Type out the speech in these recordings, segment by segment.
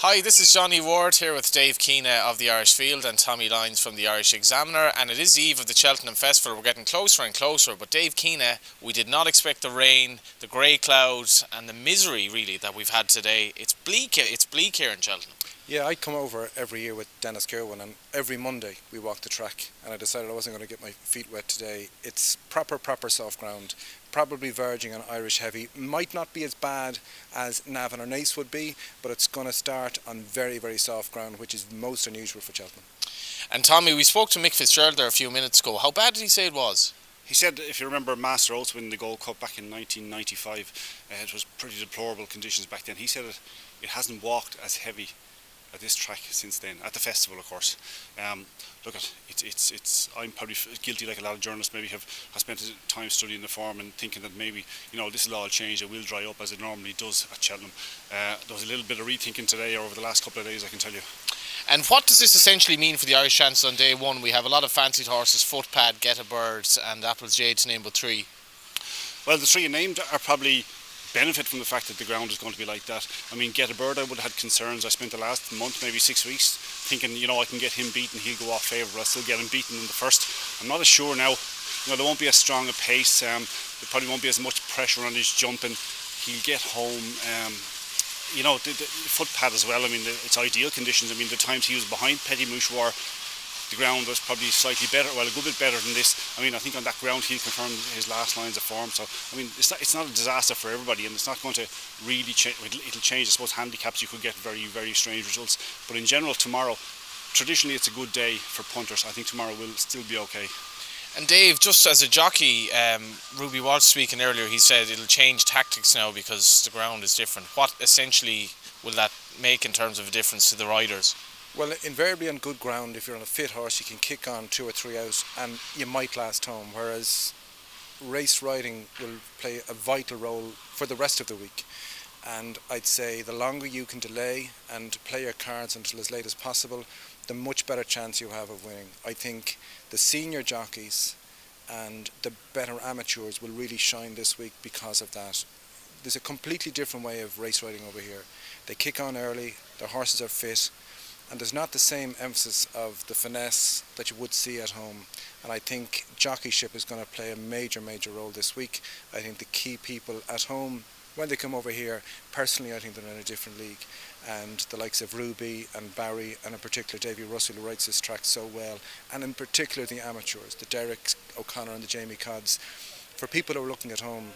Hi, this is Johnny Ward here with Dave Keena of the Irish Field and Tommy Lyons from the Irish Examiner, and it is the eve of the Cheltenham Festival. We're getting closer and closer, but Dave Keena, we did not expect the rain, the grey clouds and the misery really that we've had today. It's bleak here in Cheltenham. Yeah, I come over every year with Dennis Kirwan, and every Monday we walk the track, and I decided I wasn't going to get my feet wet today. It's proper soft ground, probably verging on Irish heavy. Might not be as bad as Navan or Naas would be, but it's going to start on very soft ground, which is most unusual for Cheltenham. And Tommy, we spoke to Mick Fitzgerald there a few minutes ago. How bad did he say it was? He said, if you remember Master Oates winning the Gold Cup back in 1995, it was pretty deplorable conditions back then. He said it hasn't walked as heavy at this track since then, at the festival of course. Look, it's I'm probably guilty, like a lot of journalists maybe have spent time studying the form and thinking that maybe this will all change, it will dry up as it normally does at Cheltenham. There was a little bit of rethinking today or over the last couple of days, I can tell you. And what does this essentially mean for the Irish chances on day one? We have a lot of fancied horses, Footpad, Get a Bird and Apple's Jade to name but three. Well, the three you named are probably benefit from the fact that the ground is going to be like that. I mean, Get a Bird, I would have had concerns. I spent the last month, maybe 6 weeks, thinking, I can get him beaten, he'll go off favourite. I'll still get him beaten in the first. I'm not as sure now. There won't be as strong a pace. There probably won't be as much pressure on his jumping. He'll get home. The Footpad as well. I mean, it's ideal conditions. I mean, the times he was behind Petit Mouchoir, the ground was probably slightly better, well, a good bit better than this. I mean, I think on that ground he'll confirm his last lines of form. So, I mean, it's not a disaster for everybody, and it's not going to really change. It'll change, I suppose, handicaps. You could get very strange results. But in general, tomorrow, traditionally it's a good day for punters. I think tomorrow will still be okay. And Dave, just as a jockey, Ruby was speaking earlier, he said it'll change tactics now because the ground is different. What essentially will that make in terms of a difference to the riders? Well, invariably on good ground, if you're on a fit horse, you can kick on 2 or 3 out and you might last home, whereas race riding will play a vital role for the rest of the week. And I'd say the longer you can delay and play your cards until as late as possible, the much better chance you have of winning. I think the senior jockeys and the better amateurs will really shine this week because of that. There's a completely different way of race riding over here. They kick on early, their horses are fit, and there's not the same emphasis of the finesse that you would see at home. And I think jockeyship is going to play a major role this week. I think the key people at home, when they come over here, personally I think they're in a different league. And the likes of Ruby and Barry, and in particular Davy Russell, who writes this track so well, and in particular the amateurs, the Derek O'Connor and the Jamie Codds. For people who are looking at home,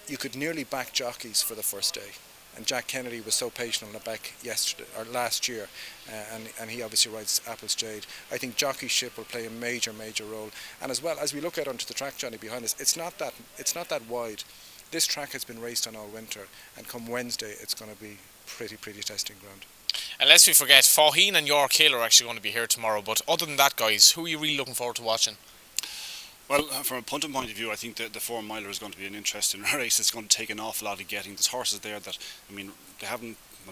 you could nearly back jockeys for the first day. And Jack Kennedy was so patient on the back last year, and he obviously writes Apple's Jade. I think jockeyship will play a major role. And as well, as we look out onto the track, Johnny, behind us, it's not that wide. This track has been raced on all winter, and come Wednesday, it's going to be pretty testing ground. And lest we forget, Faugheen and York Hill are actually going to be here tomorrow. But other than that, guys, who are you really looking forward to watching? Well, from a punting point of view, I think that the 4 miler is going to be an interesting race. It's going to take an awful lot of getting. There's horses there that, I mean,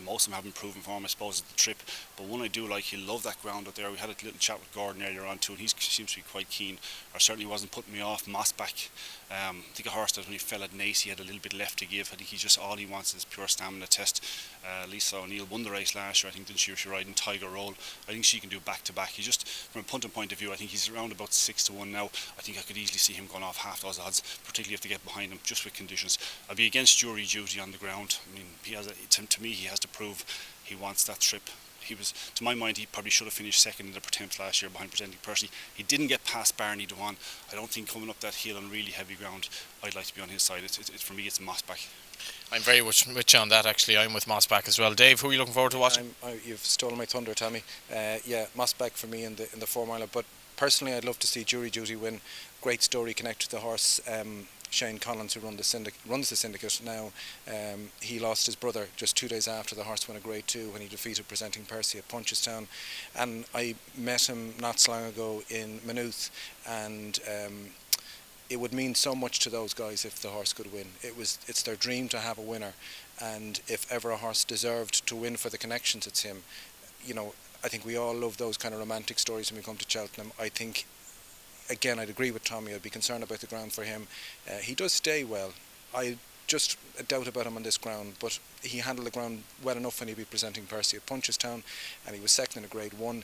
most of them haven't proven form, I suppose, at the trip. But one I do like, he'll love that ground out there. We had a little chat with Gordon earlier on too, and he seems to be quite keen, or certainly wasn't putting me off. Mossback, I think a horse that when he fell at Naas, he had a little bit left to give. I think all he wants is pure stamina test. Lisa O'Neill won the race last year, I think, didn't she? She riding Tiger Roll. I think she can do back to back. He just, from a punting point of view, I think he's around about 6-1 now. I think I could easily see him going off half those odds, particularly if they get behind him, just with conditions. I'll be against jury duty on the ground. I mean, to me, he has to prove he wants that trip. He was, to my mind, he probably should have finished second in the Pertemps last year behind Presenting Percy. He didn't get past Barney Dewan. I don't think coming up that hill on really heavy ground, I'd like to be on his side. For me, it's Mossback. I'm very much with you on that, actually. I'm with Mossback as well. Dave, who are you looking forward to watching? You've stolen my thunder, Tommy. Mossback for me in the 4 miler. But personally, I'd love to see Jury Duty win. Great story connected to the horse. Shane Collins, who runs the syndicate now, he lost his brother just 2 days after the horse won a Grade 2 when he defeated Presenting Percy at Punchestown. And I met him not so long ago in Maynooth, and it would mean so much to those guys if the horse could win. It's their dream to have a winner, and if ever a horse deserved to win for the connections, it's him. I think we all love those kind of romantic stories when we come to Cheltenham. I think, again, I'd agree with Tommy. I'd be concerned about the ground for him. He does stay well. I just a doubt about him on this ground, but he handled the ground well enough when he'd be presenting Percy at Punchestown, and he was second in a Grade 1.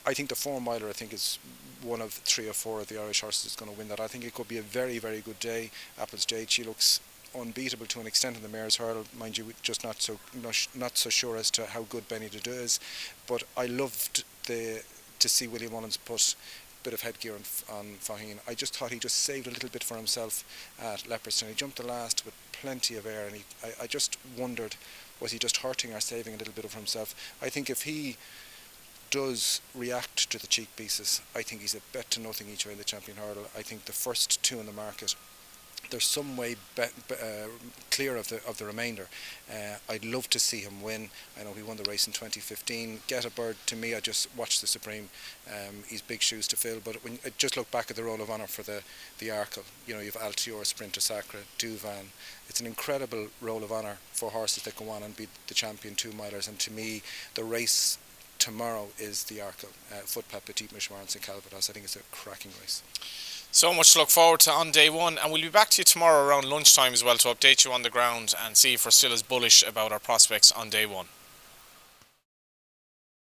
I think the 4 miler, I think, is one of 3 or 4 of the Irish horses that's going to win that. I think it could be a very, very good day. Apple's Jade, she looks unbeatable to an extent in the mare's hurdle, mind you, just not so sure as to how good Benny to do is. But I loved to see William Mullins put a bit of headgear on Fahine. I just thought he just saved a little bit for himself at Leopardstown. He jumped the last with plenty of air, and I just wondered, was he just hurting or saving a little bit of himself? I think if he does react to the cheek pieces, I think he's a bet to nothing each way in the champion hurdle. I think the first 2 in the market, there's some way clear of the remainder. I'd love to see him win. I know he won the race in 2015. Get a Bird, to me, I just watched the Supreme. He's big shoes to fill, but when I just look back at the Roll of Honour for the Arkle, you know, you've Altior, Sprinter Sacre, Duvan. It's an incredible Roll of Honour for horses that go on and beat the champion 2 milers, and to me, the race tomorrow is the Arkle, Footpath, Petit Mouchoir and St Calvados. I think it's a cracking race. So much to look forward to on day 1, and we'll be back to you tomorrow around lunchtime as well to update you on the ground and see if we're still as bullish about our prospects on day 1.